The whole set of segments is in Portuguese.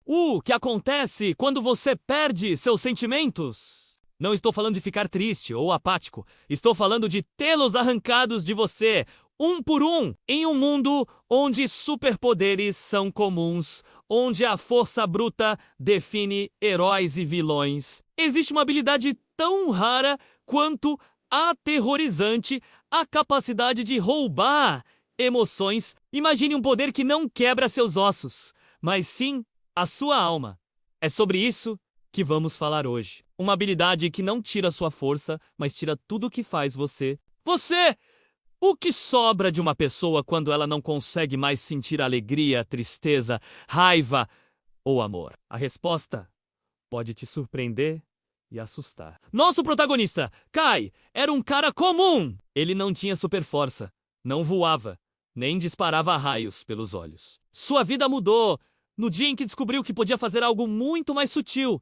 O que acontece quando você perde seus sentimentos? Não estou falando de ficar triste ou apático. Estou falando de tê-los arrancados de você, um por um, em um mundo onde superpoderes são comuns, onde a força bruta define heróis e vilões. Existe uma habilidade tão rara quanto aterrorizante, a capacidade de roubar emoções. Imagine um poder que não quebra seus ossos, mas sim a sua alma. É sobre isso que vamos falar hoje. Uma habilidade que não tira sua força, mas tira tudo o que faz você. Você! O que sobra de uma pessoa quando ela não consegue mais sentir alegria, tristeza, raiva ou amor? A resposta pode te surpreender e assustar. Nosso protagonista, Kai, era um cara comum. Ele não tinha super força, não voava, nem disparava raios pelos olhos. Sua vida mudou no dia em que descobriu que podia fazer algo muito mais sutil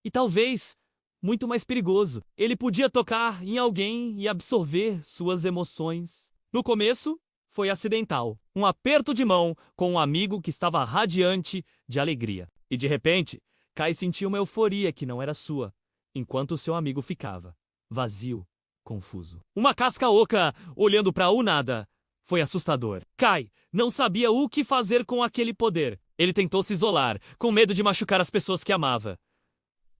e talvez muito mais perigoso. Ele podia tocar em alguém e absorver suas emoções. No começo, foi acidental. Um aperto de mão com um amigo que estava radiante de alegria. E de repente, Kai sentiu uma euforia que não era sua, enquanto seu amigo ficava vazio, confuso. Uma casca oca olhando para o nada. Foi assustador. Kai não sabia o que fazer com aquele poder. Ele tentou se isolar, com medo de machucar as pessoas que amava.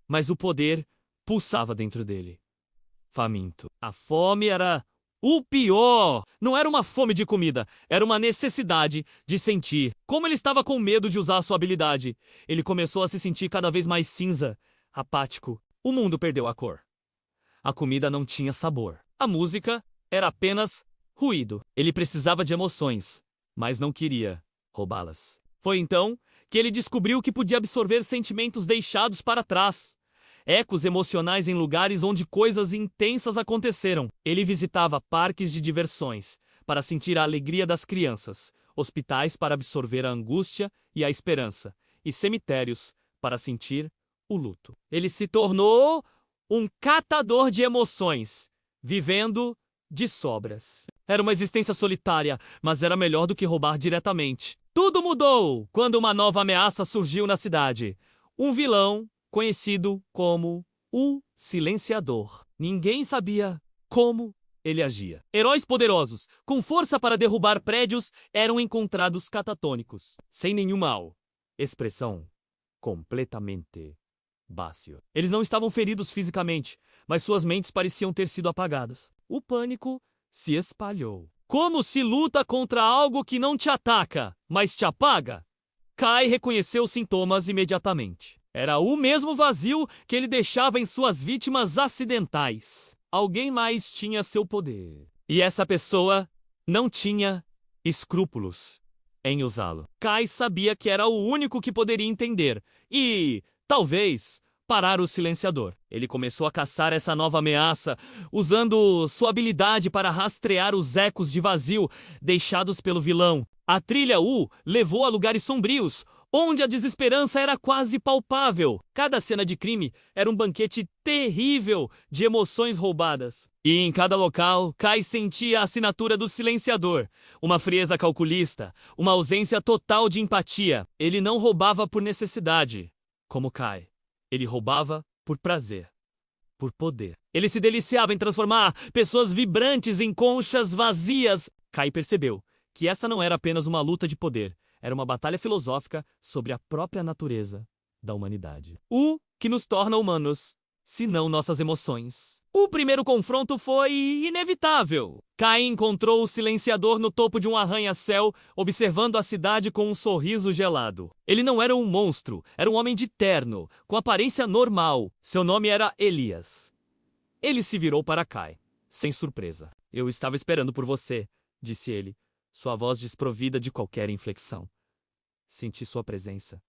Mas o poder pulsava dentro dele. Faminto. A fome era o pior. Não era uma fome de comida, era uma necessidade de sentir. Como ele estava com medo de usar sua habilidade, ele começou a se sentir cada vez mais cinza, apático. O mundo perdeu a cor. A comida não tinha sabor. A música era apenas ruído. Ele precisava de emoções, mas não queria roubá-las. Foi então que ele descobriu que podia absorver sentimentos deixados para trás. Ecos emocionais em lugares onde coisas intensas aconteceram. Ele visitava parques de diversões para sentir a alegria das crianças, hospitais para absorver a angústia e a esperança, e cemitérios para sentir o luto. Ele se tornou um catador de emoções, vivendo de sobras. Era uma existência solitária, mas era melhor do que roubar diretamente. Tudo mudou quando uma nova ameaça surgiu na cidade. Um vilão conhecido como o Silenciador. Ninguém sabia como ele agia. Heróis poderosos, com força para derrubar prédios, eram encontrados catatônicos, sem nenhuma expressão, completamente bácil. Eles não estavam feridos fisicamente, mas suas mentes pareciam ter sido apagadas. O pânico se espalhou. Como se luta contra algo que não te ataca, mas te apaga? Kai reconheceu os sintomas imediatamente. Era o mesmo vazio que ele deixava em suas vítimas acidentais. Alguém mais tinha seu poder. E essa pessoa não tinha escrúpulos em usá-lo. Kai sabia que era o único que poderia entender e, talvez, parar o Silenciador. Ele começou a caçar essa nova ameaça, usando sua habilidade para rastrear os ecos de vazio deixados pelo vilão. A trilha U levou a lugares sombrios, onde a desesperança era quase palpável. Cada cena de crime era um banquete terrível de emoções roubadas. E em cada local, Kai sentia a assinatura do Silenciador. Uma frieza calculista, uma ausência total de empatia. Ele não roubava por necessidade, como Kai. Ele roubava por prazer, por poder. Ele se deliciava em transformar pessoas vibrantes em conchas vazias. Kai percebeu que essa não era apenas uma luta de poder, era uma batalha filosófica sobre a própria natureza da humanidade. O que nos torna humanos, se não nossas emoções. O primeiro confronto foi inevitável. Kai encontrou o Silenciador no topo de um arranha-céu, observando a cidade com um sorriso gelado. Ele não era um monstro, era um homem de terno, com aparência normal. Seu nome era Elias. Ele se virou para Kai, sem surpresa. Eu estava esperando por você, disse ele, sua voz desprovida de qualquer inflexão. Senti sua presença.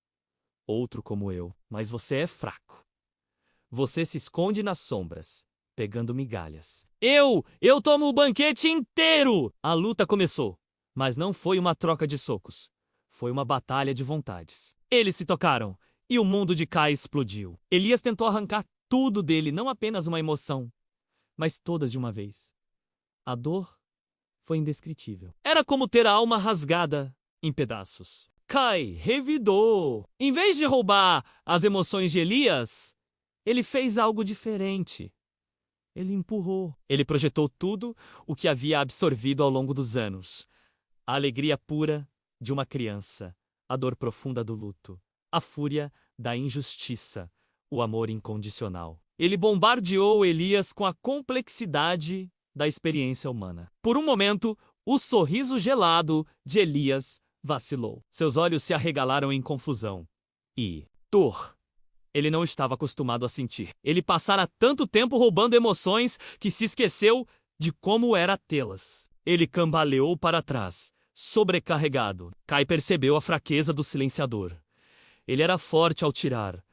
Outro como eu, mas você é fraco. Você se esconde nas sombras, pegando migalhas. Eu tomo o banquete inteiro! A luta começou, mas não foi uma troca de socos. Foi uma batalha de vontades. Eles se tocaram, e o mundo de Kai explodiu. Elias tentou arrancar tudo dele, não apenas uma emoção, mas todas de uma vez. A dor foi indescritível. Era como ter a alma rasgada em pedaços. Kai revidou. Em vez de roubar as emoções de Elias, ele fez algo diferente. Ele empurrou. Ele projetou tudo o que havia absorvido ao longo dos anos. A alegria pura de uma criança, a dor profunda do luto, a fúria da injustiça, o amor incondicional. Ele bombardeou Elias com a complexidade da experiência humana. Por um momento, o sorriso gelado de Elias vacilou. Seus olhos se arregalaram em confusão. E dor. Ele não estava acostumado a sentir. Ele passara tanto tempo roubando emoções que se esqueceu de como era tê-las. Ele cambaleou para trás, sobrecarregado. Kai percebeu a fraqueza do silenciador. Ele era forte ao tirar,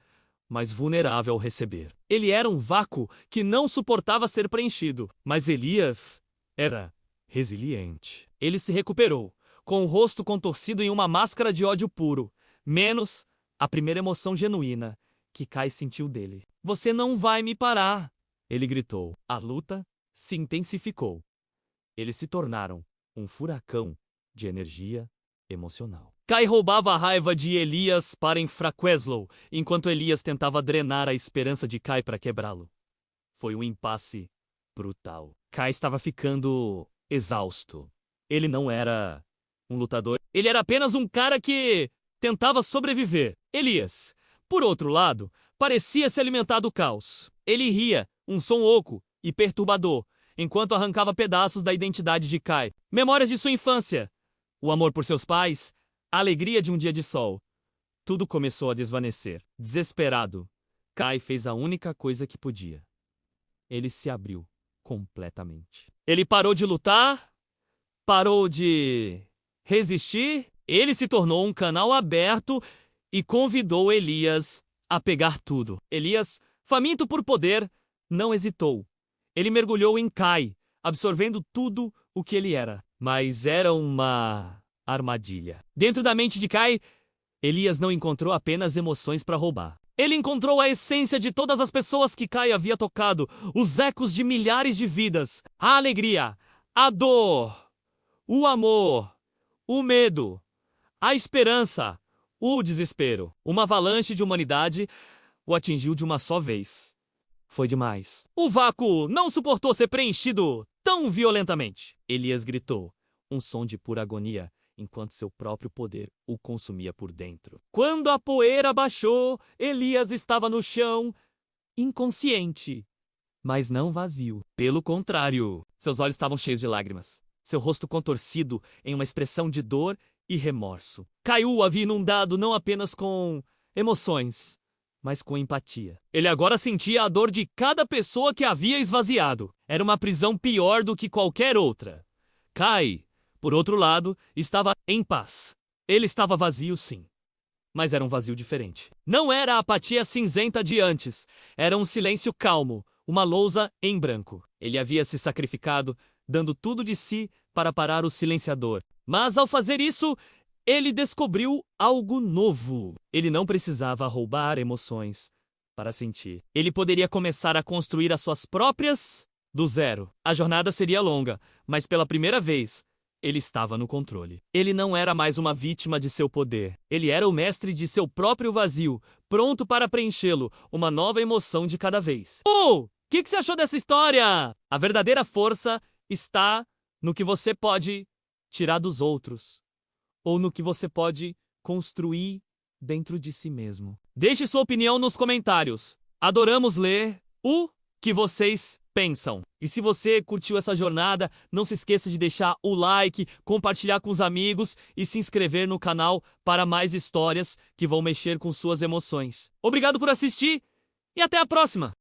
mas vulnerável ao receber. Ele era um vácuo que não suportava ser preenchido. Mas Elias era resiliente. Ele se recuperou, com o rosto contorcido em uma máscara de ódio puro, menos a primeira emoção genuína que Kai sentiu dele. Você não vai me parar, ele gritou. A luta se intensificou. Eles se tornaram um furacão de energia emocional. Kai roubava a raiva de Elias para enfraquecê-lo, enquanto Elias tentava drenar a esperança de Kai para quebrá-lo. Foi um impasse brutal. Kai estava ficando exausto. Ele não era um lutador. Ele era apenas um cara que tentava sobreviver. Elias, por outro lado, parecia se alimentar do caos. Ele ria, um som oco e perturbador, enquanto arrancava pedaços da identidade de Kai. Memórias de sua infância, o amor por seus pais, a alegria de um dia de sol. Tudo começou a desvanecer. Desesperado, Kai fez a única coisa que podia. Ele se abriu completamente. Ele parou de lutar, parou de resistir, ele se tornou um canal aberto e convidou Elias a pegar tudo. Elias, faminto por poder, não hesitou. Ele mergulhou em Kai, absorvendo tudo o que ele era. Mas era uma armadilha. Dentro da mente de Kai, Elias não encontrou apenas emoções para roubar. Ele encontrou a essência de todas as pessoas que Kai havia tocado, os ecos de milhares de vidas, a alegria, a dor, o amor, o medo, a esperança, o desespero. Uma avalanche de humanidade o atingiu de uma só vez. Foi demais. O vácuo não suportou ser preenchido tão violentamente. Elias gritou, um som de pura agonia, enquanto seu próprio poder o consumia por dentro. Quando a poeira baixou, Elias estava no chão, inconsciente, mas não vazio. Pelo contrário, seus olhos estavam cheios de lágrimas, seu rosto contorcido em uma expressão de dor e remorso. Kai o havia inundado não apenas com emoções, mas com empatia. Ele agora sentia a dor de cada pessoa que havia esvaziado. Era uma prisão pior do que qualquer outra. Kai, por outro lado, estava em paz. Ele estava vazio, sim. Mas era um vazio diferente. Não era a apatia cinzenta de antes. Era um silêncio calmo, uma lousa em branco. Ele havia se sacrificado, dando tudo de si para parar o silenciador. Mas ao fazer isso, ele descobriu algo novo. Ele não precisava roubar emoções para sentir. Ele poderia começar a construir as suas próprias do zero. A jornada seria longa, mas pela primeira vez, ele estava no controle. Ele não era mais uma vítima de seu poder. Ele era o mestre de seu próprio vazio, pronto para preenchê-lo, uma nova emoção de cada vez. O que você achou dessa história? A verdadeira força está no que você pode tirar dos outros, ou no que você pode construir dentro de si mesmo. Deixe sua opinião nos comentários. Adoramos ler o que vocês pensam. E se você curtiu essa jornada, não se esqueça de deixar o like, compartilhar com os amigos e se inscrever no canal para mais histórias que vão mexer com suas emoções. Obrigado por assistir e até a próxima!